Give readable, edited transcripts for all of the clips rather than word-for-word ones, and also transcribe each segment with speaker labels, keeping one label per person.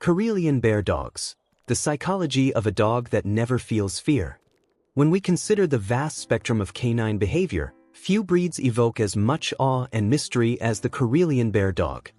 Speaker 1: Karelian Bear Dogs. The psychology of a dog that never feels fear. When we consider the vast spectrum of canine behavior, few breeds evoke as much awe and mystery as the Karelian Bear Dog.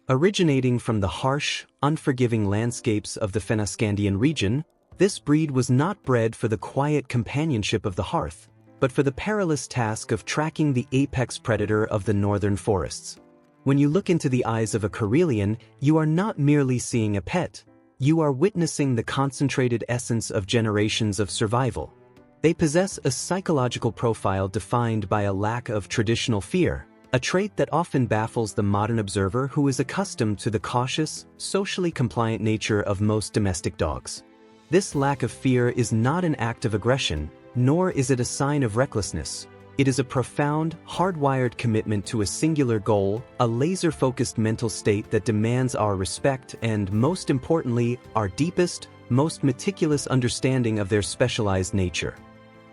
Speaker 1: Originating from the harsh, unforgiving landscapes of the Fennoscandian region, this breed was not bred for the quiet companionship of the hearth, but for the perilous task of tracking the apex predator of the northern forests. When you look into the eyes of a Karelian, you are not merely seeing a pet, you are witnessing the concentrated essence of generations of survival. They possess a psychological profile defined by a lack of traditional fear, a trait that often baffles the modern observer who is accustomed to the cautious, socially compliant nature of most domestic dogs. This lack of fear is not an act of aggression, nor is it a sign of recklessness. It is a profound, hardwired commitment to a singular goal, a laser-focused mental state that demands our respect and, most importantly, our deepest, most meticulous understanding of their specialized nature.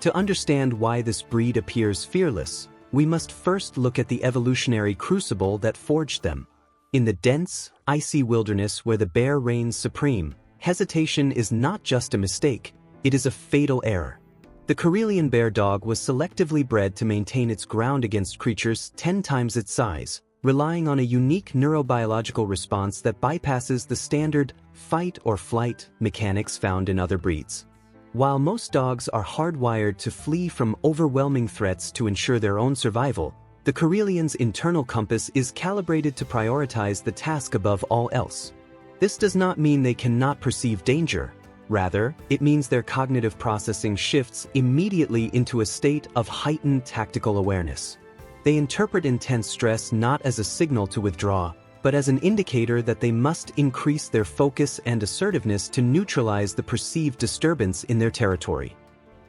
Speaker 1: To understand why this breed appears fearless, we must first look at the evolutionary crucible that forged them. In the dense, icy wilderness where the bear reigns supreme, hesitation is not just a mistake, it is a fatal error. The Karelian Bear Dog was selectively bred to maintain its ground against creatures 10 times its size, relying on a unique neurobiological response that bypasses the standard fight-or-flight mechanics found in other breeds. While most dogs are hardwired to flee from overwhelming threats to ensure their own survival, the Karelian's internal compass is calibrated to prioritize the task above all else. This does not mean they cannot perceive danger. Rather, it means their cognitive processing shifts immediately into a state of heightened tactical awareness. They interpret intense stress not as a signal to withdraw, but as an indicator that they must increase their focus and assertiveness to neutralize the perceived disturbance in their territory.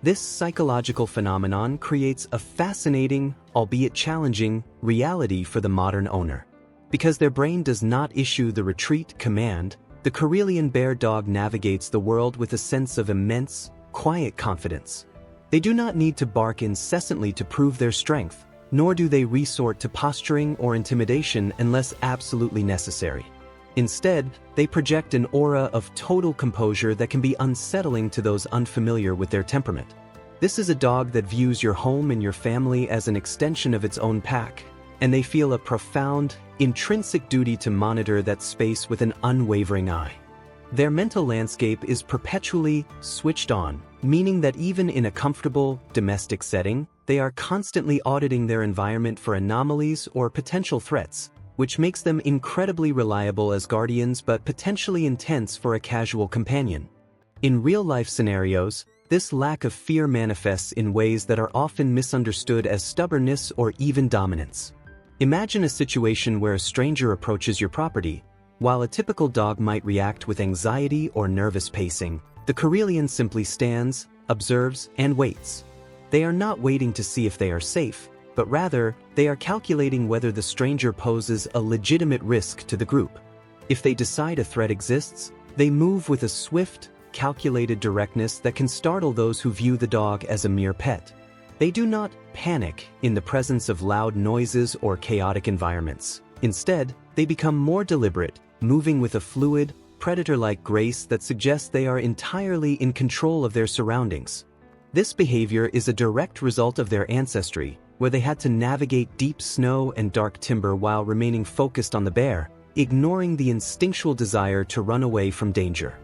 Speaker 1: This psychological phenomenon creates a fascinating, albeit challenging, reality for the modern owner. Because their brain does not issue the retreat command, the Karelian Bear Dog navigates the world with a sense of immense, quiet confidence. They do not need to bark incessantly to prove their strength, nor do they resort to posturing or intimidation unless absolutely necessary. Instead, they project an aura of total composure that can be unsettling to those unfamiliar with their temperament. This is a dog that views your home and your family as an extension of its own pack, and they feel a profound, intrinsic duty to monitor that space with an unwavering eye. Their mental landscape is perpetually switched on, meaning that even in a comfortable, domestic setting, they are constantly auditing their environment for anomalies or potential threats, which makes them incredibly reliable as guardians but potentially intense for a casual companion. In real-life scenarios, this lack of fear manifests in ways that are often misunderstood as stubbornness or even dominance. Imagine a situation where a stranger approaches your property. While a typical dog might react with anxiety or nervous pacing, the Karelian simply stands, observes, and waits. They are not waiting to see if they are safe, but rather, they are calculating whether the stranger poses a legitimate risk to the group. If they decide a threat exists, they move with a swift, calculated directness that can startle those who view the dog as a mere pet. They do not panic in the presence of loud noises or chaotic environments. Instead, they become more deliberate, moving with a fluid, predator-like grace that suggests they are entirely in control of their surroundings. This behavior is a direct result of their ancestry, where they had to navigate deep snow and dark timber while remaining focused on the bear, ignoring the instinctual desire to run away from danger.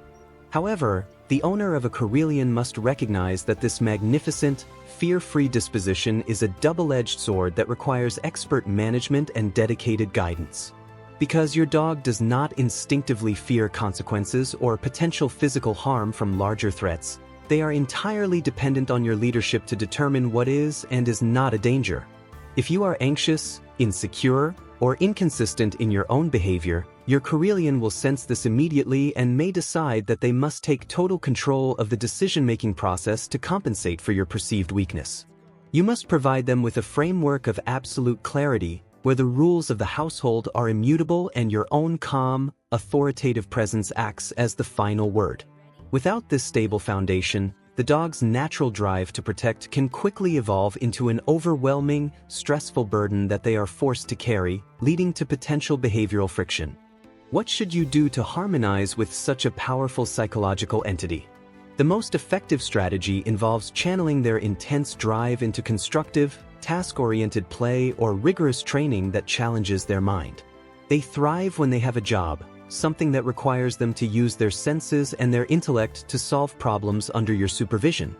Speaker 1: However, the owner of a Karelian must recognize that this magnificent, fear-free disposition is a double-edged sword that requires expert management and dedicated guidance. Because your dog does not instinctively fear consequences or potential physical harm from larger threats, they are entirely dependent on your leadership to determine what is and is not a danger. If you are anxious, insecure, or inconsistent in your own behavior, your Karelian will sense this immediately and may decide that they must take total control of the decision-making process to compensate for your perceived weakness. You must provide them with a framework of absolute clarity, where the rules of the household are immutable and your own calm, authoritative presence acts as the final word. Without this stable foundation, the dog's natural drive to protect can quickly evolve into an overwhelming, stressful burden that they are forced to carry, leading to potential behavioral friction. What should you do to harmonize with such a powerful psychological entity? The most effective strategy involves channeling their intense drive into constructive, task-oriented play or rigorous training that challenges their mind. They thrive when they have a job, something that requires them to use their senses and their intellect to solve problems under your supervision.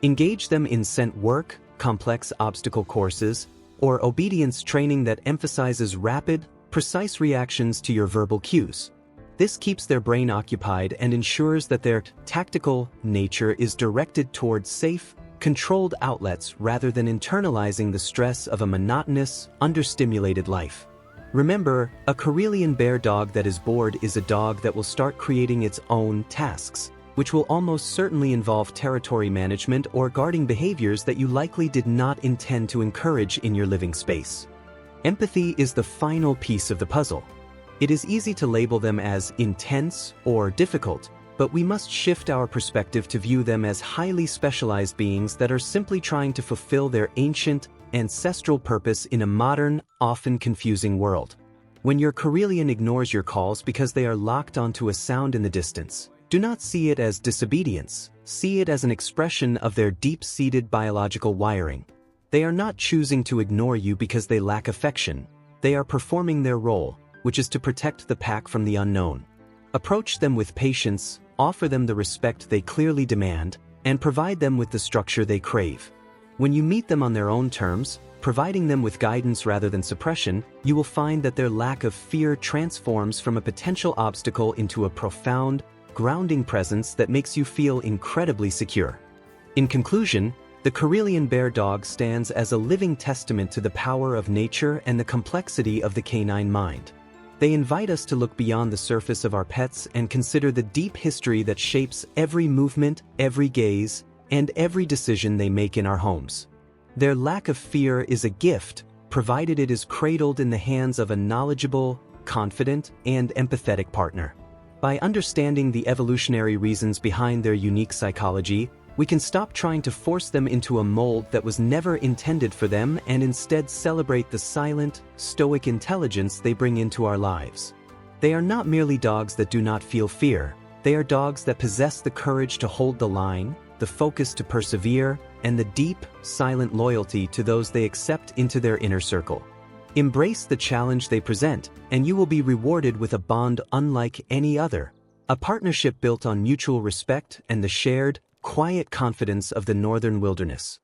Speaker 1: Engage them in scent work, complex obstacle courses, or obedience training that emphasizes rapid, precise reactions to your verbal cues. This keeps their brain occupied and ensures that their tactical nature is directed towards safe, controlled outlets rather than internalizing the stress of a monotonous, understimulated life. Remember, a Karelian Bear Dog that is bored is a dog that will start creating its own tasks, which will almost certainly involve territory management or guarding behaviors that you likely did not intend to encourage in your living space. Empathy is the final piece of the puzzle. It is easy to label them as intense or difficult, but we must shift our perspective to view them as highly specialized beings that are simply trying to fulfill their ancient, ancestral purpose in a modern, often confusing world. When your Karelian ignores your calls because they are locked onto a sound in the distance, do not see it as disobedience, see it as an expression of their deep-seated biological wiring. They are not choosing to ignore you because they lack affection. They are performing their role, which is to protect the pack from the unknown. Approach them with patience, offer them the respect they clearly demand, and provide them with the structure they crave. When you meet them on their own terms, providing them with guidance rather than suppression, you will find that their lack of fear transforms from a potential obstacle into a profound, grounding presence that makes you feel incredibly secure. In conclusion, the Karelian Bear Dog stands as a living testament to the power of nature and the complexity of the canine mind. They invite us to look beyond the surface of our pets and consider the deep history that shapes every movement, every gaze, and every decision they make in our homes. Their lack of fear is a gift, provided it is cradled in the hands of a knowledgeable, confident, and empathetic partner. By understanding the evolutionary reasons behind their unique psychology, we can stop trying to force them into a mold that was never intended for them and instead celebrate the silent, stoic intelligence they bring into our lives. They are not merely dogs that do not feel fear. They are dogs that possess the courage to hold the line, the focus to persevere, and the deep, silent loyalty to those they accept into their inner circle. Embrace the challenge they present, and you will be rewarded with a bond unlike any other, a partnership built on mutual respect and the shared, quiet confidence of the northern wilderness.